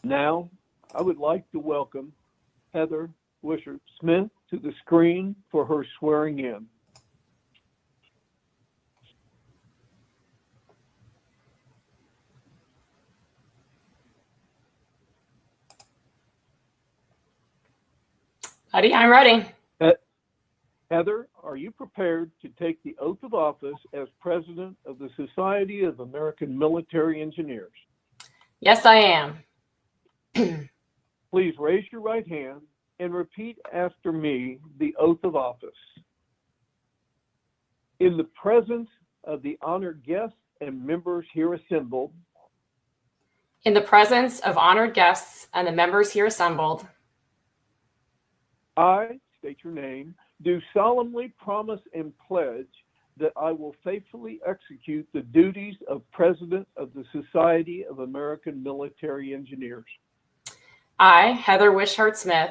Now, I would like to welcome Heather Wishart-Smith to the screen for her swearing in. Buddy, I'm ready. Heather, are you prepared to take the oath of office as President of the Society of American Military Engineers? Yes, I am. Please raise your right hand and repeat after me the oath of office. In the presence of the honored guests and members here assembled. In the presence of honored guests and the members here assembled. I, state your name, do solemnly promise and pledge that I will faithfully execute the duties of President of the Society of American Military Engineers. I, Heather Wishart-Smith,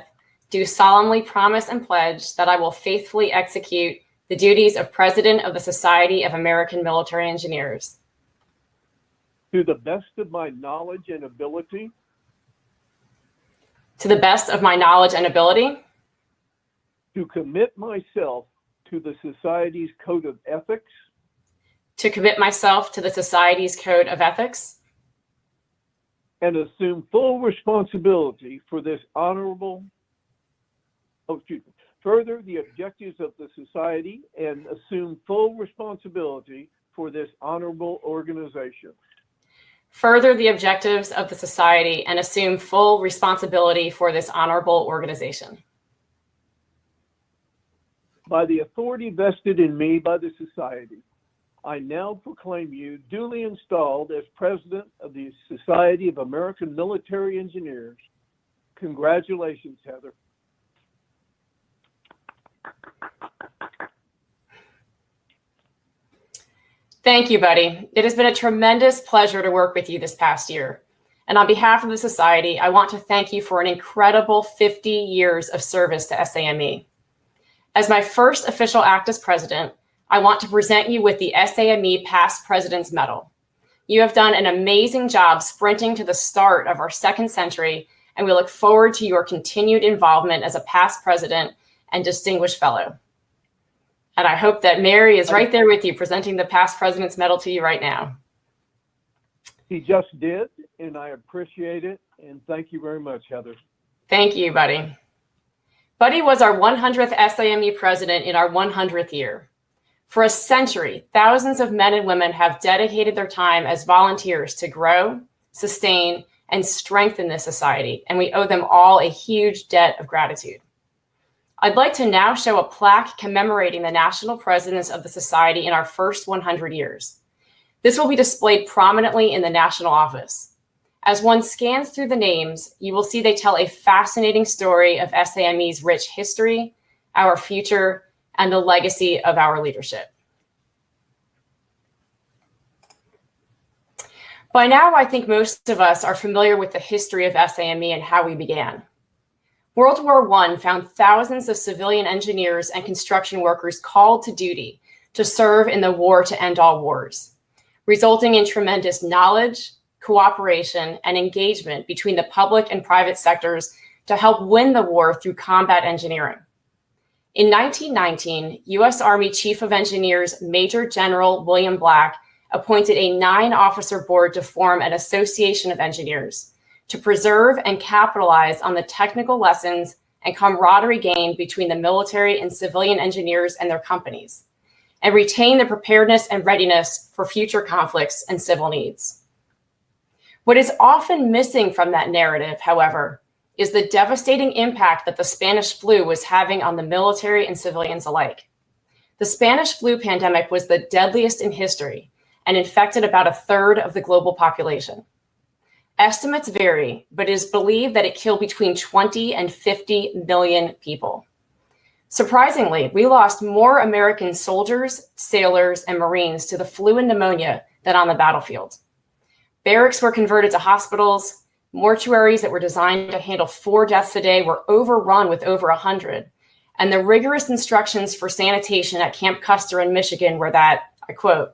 do solemnly promise and pledge that I will faithfully execute the duties of President of the Society of American Military Engineers. To the best of my knowledge and ability. To the best of my knowledge and ability. To commit myself to the Society's Code of Ethics. To commit myself to the Society's Code of Ethics. And assume full responsibility for this honorable, further the objectives of the Society and assume full responsibility for this honorable organization. Further the objectives of the Society and assume full responsibility for this honorable organization. By the authority vested in me by the Society, I now proclaim you duly installed as President of the Society of American Military Engineers. Congratulations, Heather. Thank you, buddy. It has been a tremendous pleasure to work with you this past year. And on behalf of the Society, I want to thank you for an incredible 50 years of service to SAME. As my first official act as president, I want to present you with the SAME Past President's Medal. You have done an amazing job sprinting to the start of our second century, and we look forward to your continued involvement as a past president and distinguished fellow. And I hope that Mary is right there with you, presenting the Past President's Medal to you right now. He just did, and I appreciate it. And thank you very much, Heather. Thank you, buddy. Buddy was our 100th SAME president in our 100th year. For a century, thousands of men and women have dedicated their time as volunteers to grow, sustain, and strengthen this society, and we owe them all a huge debt of gratitude. I'd like to now show a plaque commemorating the national presidents of the Society in our first 100 years. This will be displayed prominently in the national office. As one scans through the names, you will see they tell a fascinating story of SAME's rich history, our future, and the legacy of our leadership. By now, I think most of us are familiar with the history of SAME and how we began. World War I found thousands of civilian engineers and construction workers called to duty to serve in the war to end all wars, resulting in tremendous knowledge, cooperation, and engagement between the public and private sectors to help win the war through combat engineering. In 1919, U.S. Army Chief of Engineers Major General William Black appointed a 9-officer board to form an association of engineers to preserve and capitalize on the technical lessons and camaraderie gained between the military and civilian engineers and their companies, and retain the preparedness and readiness for future conflicts and civil needs. What is often missing from that narrative, however, is the devastating impact that the Spanish flu was having on the military and civilians alike. The Spanish flu pandemic was the deadliest in history and infected about a third of the global population. Estimates vary, but it is believed that it killed between 20 and 50 million people. Surprisingly, we lost more American soldiers, sailors, and Marines to the flu and pneumonia than on the battlefield. Barracks were converted to hospitals. Mortuaries that were designed to handle 4 deaths a day were overrun with over 100. And the rigorous instructions for sanitation at Camp Custer in Michigan were that, I quote,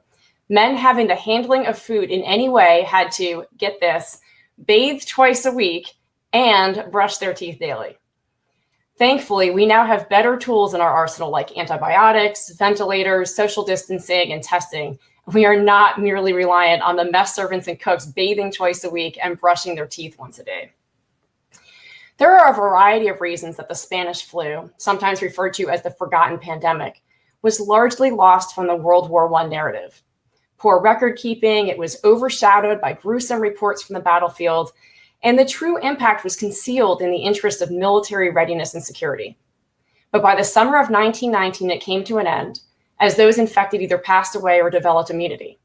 men having the handling of food in any way had to, get this, bathe twice a week, and brush their teeth daily. Thankfully, we now have better tools in our arsenal like antibiotics, ventilators, social distancing, and testing. We are not merely reliant on the mess servants and cooks bathing twice a week and brushing their teeth once a day. There are a variety of reasons that the Spanish flu, sometimes referred to as the forgotten pandemic, was largely lost from the World War I narrative. Poor record keeping, it was overshadowed by gruesome reports from the battlefield, and the true impact was concealed in the interest of military readiness and security. But by the summer of 1919, it came to an end, as those infected either passed away or developed immunity.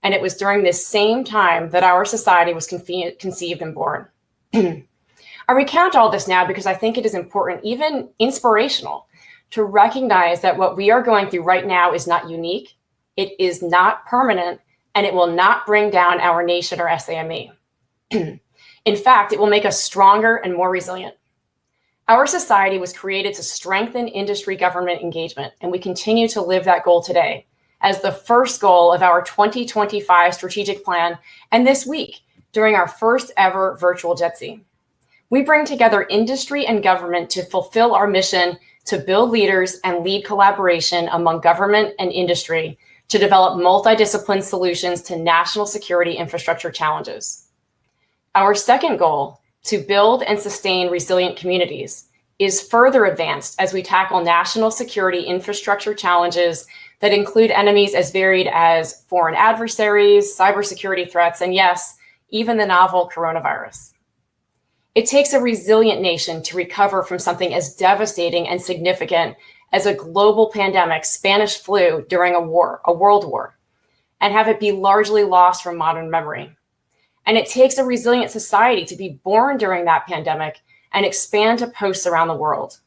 And it was during this same time that our society was conceived and born. I recount all this now because I think it is important, even inspirational, to recognize that what we are going through right now is not unique, it is not permanent, and it will not bring down our nation or SAME. In fact, it will make us stronger and more resilient. Our society was created to strengthen industry-government engagement, and we continue to live that goal today as the first goal of our 2025 strategic plan, and this week, during our first ever Virtual JETC. We bring together industry and government to fulfill our mission to build leaders and lead collaboration among government and industry to develop multidisciplinary solutions to national security infrastructure challenges. Our second goal, to build and sustain resilient communities, is further advanced as we tackle national security infrastructure challenges that include enemies as varied as foreign adversaries, cybersecurity threats, and yes, even the novel coronavirus. It takes a resilient nation to recover from something as devastating and significant as a global pandemic, Spanish flu, during a world war, and have it be largely lost from modern memory. And it takes a resilient society to be born during that pandemic and expand to posts around the world.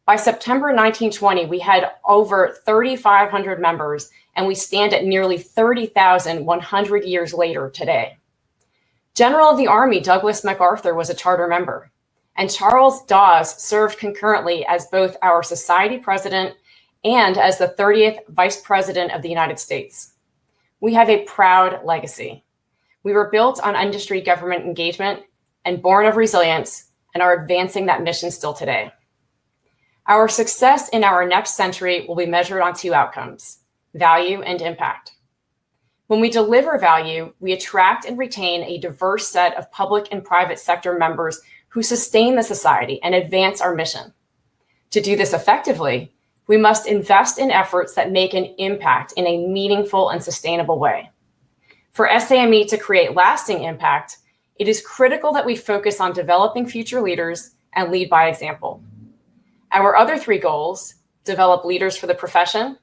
By September 1920, we had over 3,500 members, and we stand at nearly 30,000 100 years later today. General of the Army Douglas MacArthur was a charter member, and Charles Dawes served concurrently as both our society president and as the 30th Vice President of the United States. We have a proud legacy. We were built on industry-government engagement and born of resilience, and are advancing that mission still today. Our success in our next century will be measured on two outcomes: value and impact. When we deliver value, we attract and retain a diverse set of public and private sector members who sustain the society and advance our mission. To do this effectively, we must invest in efforts that make an impact in a meaningful and sustainable way. For SAME to create lasting impact, it is critical that we focus on developing future leaders and lead by example. Our other three goals, develop leaders for the profession,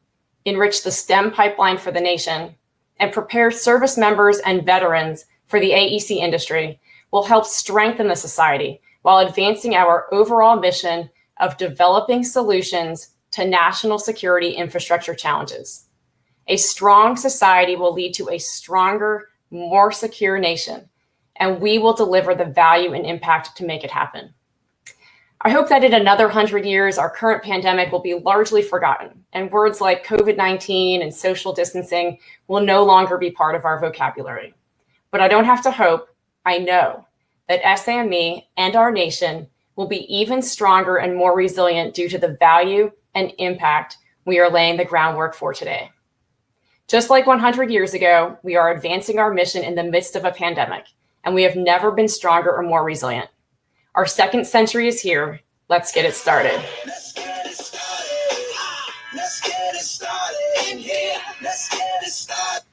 enrich the STEM pipeline for the nation, and prepare service members and veterans for the AEC industry, will help strengthen the society while advancing our overall mission of developing solutions to national security infrastructure challenges. A strong society will lead to a stronger, more secure nation, and we will deliver the value and impact to make it happen. I hope that in another 100 years, our current pandemic will be largely forgotten, and words like COVID-19 and social distancing will no longer be part of our vocabulary. But I don't have to hope, I know that SAME and our nation will be even stronger and more resilient due to the value and impact we are laying the groundwork for today. Just like 100 years ago, we are advancing our mission in the midst of a pandemic, and we have never been stronger or more resilient. Our second century is here. Let's get it started. Let's get it started. Let's get it started in here. Let's get it started.